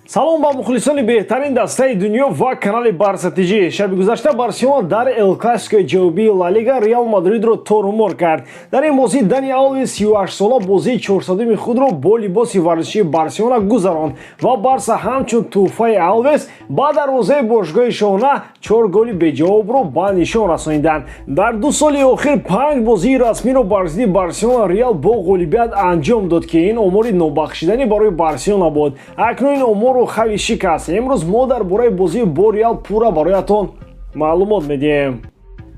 салом ба мухлисони беҳтарин дастаи дунё ва канали Барса ТЖ. Шаби гузашта Барселона дар Эл-классикои ҷавобии Ла Лига РЕАЛ МАДРИДро торумор кард. Дар ин бозӣ Дани Алвес 38 сола бозии 400-уми худро бо либоси варзишии Барселона гузаронд ва Барса ҳамчун тӯҳфаи Алвес ба дарвозаи бошгоҳи шоҳона 4 голи беҷавобро ба нишон расонинданд. Дар 2 соли охир 5 бозии расмиро бар зидди Барселона РЕАЛ бо ғолибият анҷом дод ки ин омори нобахшиданӣ барои Барселона буд. Акнун ин оморро Хави шикаст. Имрӯз мо дар бораи бозии бо РЕАЛ пурра бароятон маълумот медиҳем.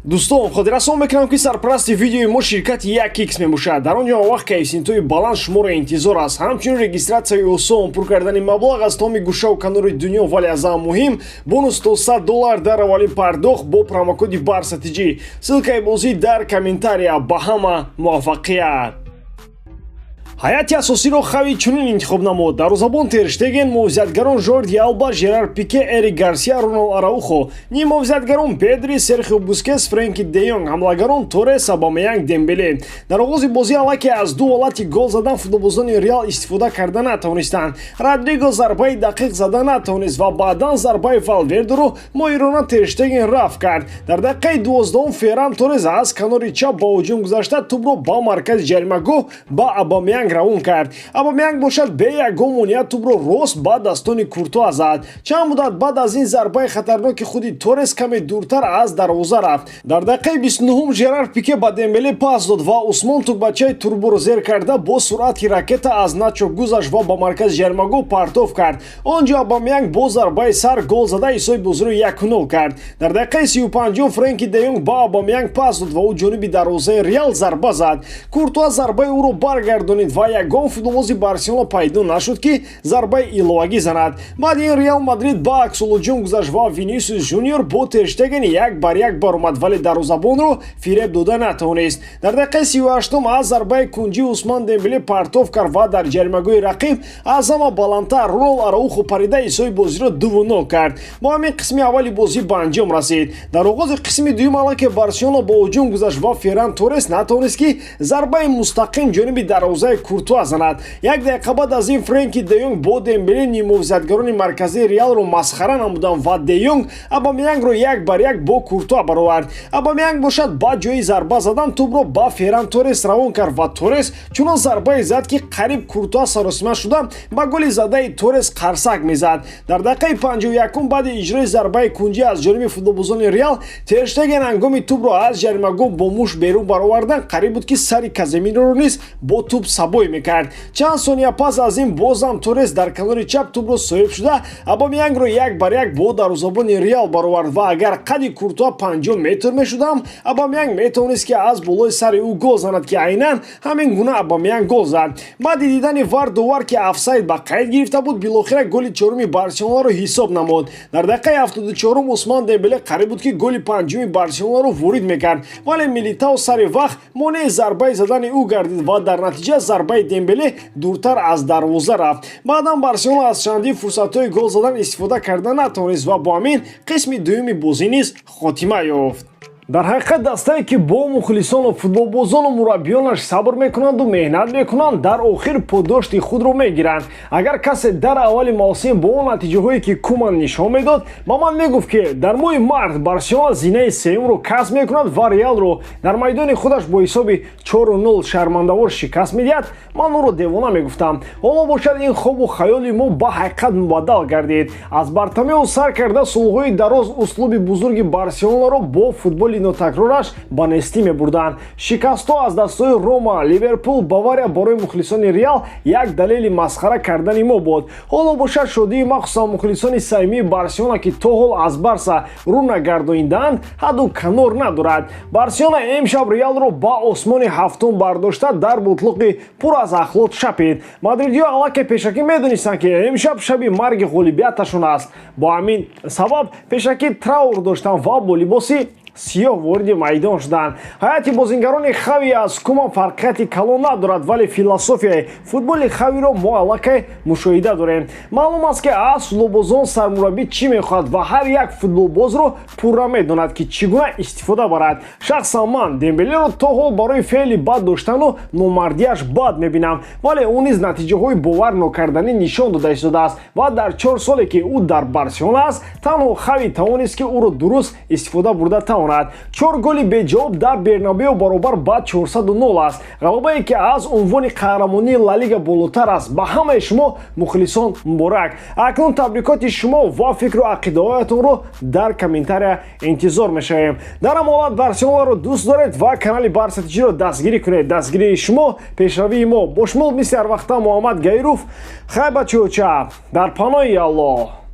Дӯстон, хотиррасон мекунам ки сарпарасти видеои мо ширкати 1x мебошад. Дар он ҷо вақт коэффициентҳои баланд шуморо интизор аст. Ҳамчунин регистратсияи осон, пур кардани маблағ аз тамоми гӯшаву канори дунё, вале аз ҳам муҳим бонус то $100 дар аввалин пардохт бо промокоди Барса ТЖ. Ссилкаи бозӣ дар комментария. Ба ҳама муваффақият. ҳайати асосиро Хави чунин интихоб намуд. Дарвозабон Тер Штеген, муовизатгарон Жорди Алба, Жерар Пике, Эрик Гарсия, Рональд Араухо, ним муовизатгарон Педри, Серхио Бускетс, Фрэнки де Йонг, ҳамлагарон Торрес, Абамеянг, Дембеле. Дар оғози бозӣ аллакай аз ду ҳолати гол задан футболбозони РЕАЛ истифода карда натавонистанд. Родриго зарбаи дақиқ зада натавонист ва баъдан зарбаи Валвердеро моҳирона Тер Штеген рафт кард. Дар дақиқаи 12 Ферран Торрес аз канори чап ба ҳуҷум гузашта тӯбро ба маркази ҷаримагоҳ ба Абамеянг равон кард. Абамеянг бошад бе ягон монеат тӯбро рост ба достони Куртуа зад. Чанд муддат баъд аз ин зарбаи хатарноки худи Торрес каме дуртар аз дарвоза рафт. Дар дақиқаи 29 Жерар Пике ба Дембеле пас дод ва Усмон тӯбачаи турборо зер карда бо суръати ракета аз Начо гузашт ва ба маркази ҷаримагоҳ партов кард. Он ҷо Абамеянг бо зарбаи сар гол зада исои бозиро 1-0 кард. Дар дақиқаи 35 Фрэнки де Йонг ба Абамеянг пас дод ва ӯ ҷониби дарвозаи РЕАЛ зарба зад. Куртуа зарбаи ӯро баргардонид ва ягон футболбози Барселона пайдо нашуд ки зарбаи иловагӣ занад. Баъд ин РЕАЛ МАДРИД ба аксулуҷум гузашт ва Винисиус Жуниор бо Тер Штеген 1-1 баромад, вале дарвозабонро фиреб дода натавонист. Дар дақиқаи 38 аз зарбаи кунҷи Усман Дембеле партов кард ва дар ҷаримагоҳи рақиб аз ҳама баландтар Рональд Араухо парида исои бозиро 2-0 кард. Бо ҳамин қисми аввали бозӣ ба анҷом расид. Дар оғози қисми дуюм аллакай Барселона бо ҳуҷум гузашт ва Ферран Торрес натавонист ки зарбаи мустақим ҷониби дарвозаи Куртуа занад. Як дақиқа баъд аз ин Фрэнки де Йонг бо Дембеле нимувизатгарони марказии РЕАЛро масхара намуданд ва де Йонг Абамеянгро 1-1 бо Куртуа баровард. Абамеянг бошад ба ҷои зарба задан тӯбро ба Ферран Торрес равон кард ва Торрес чунон зарбае зад ки қариб Куртуа саросима шуда ба голи задаи Торрес қарсак мезад. Дар дақиқаи 51 баъди иҷрои зарбаи кунҷӣ аз ҷониби футболбозони РЕАЛ Тер Штеген ҳангоми тӯбро аз ҷаримагоҳ бо муш берун баровардан қариб буд ки сари Каземироро низ бо тӯб сабой мекард. Чанд сония пас аз ин бозам Торрес дар канори чап тӯбро соҳиб шуда Абамеянгро 1-1 бо дарвозабони РЕАЛ баровард ва агар қади Куртуа 50 метр мешудам, Абамеянг метавонист ки аз болои сари ӯ гол занад ки айнан ҳамин гуна Абамеянг гол зад. Баъди дидани вар дувар ки офсайд ба қайд гирифта буд, билохира голи чоруми Барселонаро ҳисоб намуд. Дар дақиқаи 74 Усман Дембеле қариб буд ки голи панҷуми Барселонаро ворид мекард, вале Милитао сари вақт монеъи зарбаи задани ӯ гардид ва дар натиҷа зарбаи Дембеле дуртар аз дарвоза рафт. Баъдан Барселона аз чандин фурсатҳои гол задан истифода карда натавонист ва бо ҳамин қисми дуюми бозӣ низ хотима ёфт. дар ҳақиқат дастае ки бо мухлисону футболбозону мураббиёнаш сабр мекунанду меҳнат мекунанд, дар охир подошти худро мегиранд. Агар касе дар аввали мавсим бо он натиҷаҳое ки Куман нишон медод ба ман мегуфт ки дар моҳи март Барселона зинаи сеюмро касб мекунад ва РЕАЛро дар майдони худаш бо ҳисоби 4-0 шармандавор шикаст медиҳад, ман ӯро девона мегуфтам. ҳоло бошад ин хобу хаёли мо ба ҳақиқат мубаддал гардид. аз Бартомеу сар карда солҳои дароз услуби бузурги Барселонаро бо футболи нотакрораш ба нестӣ мебурданд. шикастҳо аз дастҳои Рома, Ливерпул, Бавария барои мухлисони РЕАЛ як далели масхара кардани мо буд. ҳоло бошад шодии махсусан мухлисони самимии Барселона ки то ҳол аз Барса рӯ нагардонидаанд ҳадду канор надорад. Барселона имшаб РЕАЛро ба осмони ҳафтум бардошта дар бутлуқи пур аз ахлот шапид. Мадридиё аллакай пешакӣ медонистанд ки имшаб шаби марги ғолибияташон аст. Бо ҳамин сабаб пешакӣ траур доштанд ва бо либоси сиёҳ ворди майдон шуданд. ҳайати бозингарони Хави аз кума фарқияти калон надорад, вале философияи футболи Хавиро мо аллакай мушоҳида дорем. маълум аст ки аслубозон сармураббӣ чӣ мехоҳад ва ҳар як футболбозро пурра медонад ки чӣ гуна истифода барад. шахсан ман Дембелеро то ҳол барои феъли бад доштану номардиаш бад мебинам, вале ӯ низ натиҷаҳои бовар нокарданӣ нишон дода истодааст ва дар 4 соле ки ӯ дар Барселона аст, танҳо Хави тавонист ки ӯро дуруст истифода бурда тавонад. 4 голи беҷавоб дар Бернабеу баробар ба 409 аст. ғалабае ки аз унвони қаҳрамонии Ла Лига болотар аст. ба ҳамаи шумо мухлисон муборак. акнун табрикоти шумо ва фикру ақидаҳоятонро дар комментария интизор мешавем. дар ҳам ҳолат Барселонаро дӯст доред ва канали Барса ТВ-ро дастгирӣ кунед. дастгирии шумо пешравии мо. бо шумо мисли ҳар вақта Муҳаммад Гайруф. хай бачӯча дар паноҳи Аллоҳ.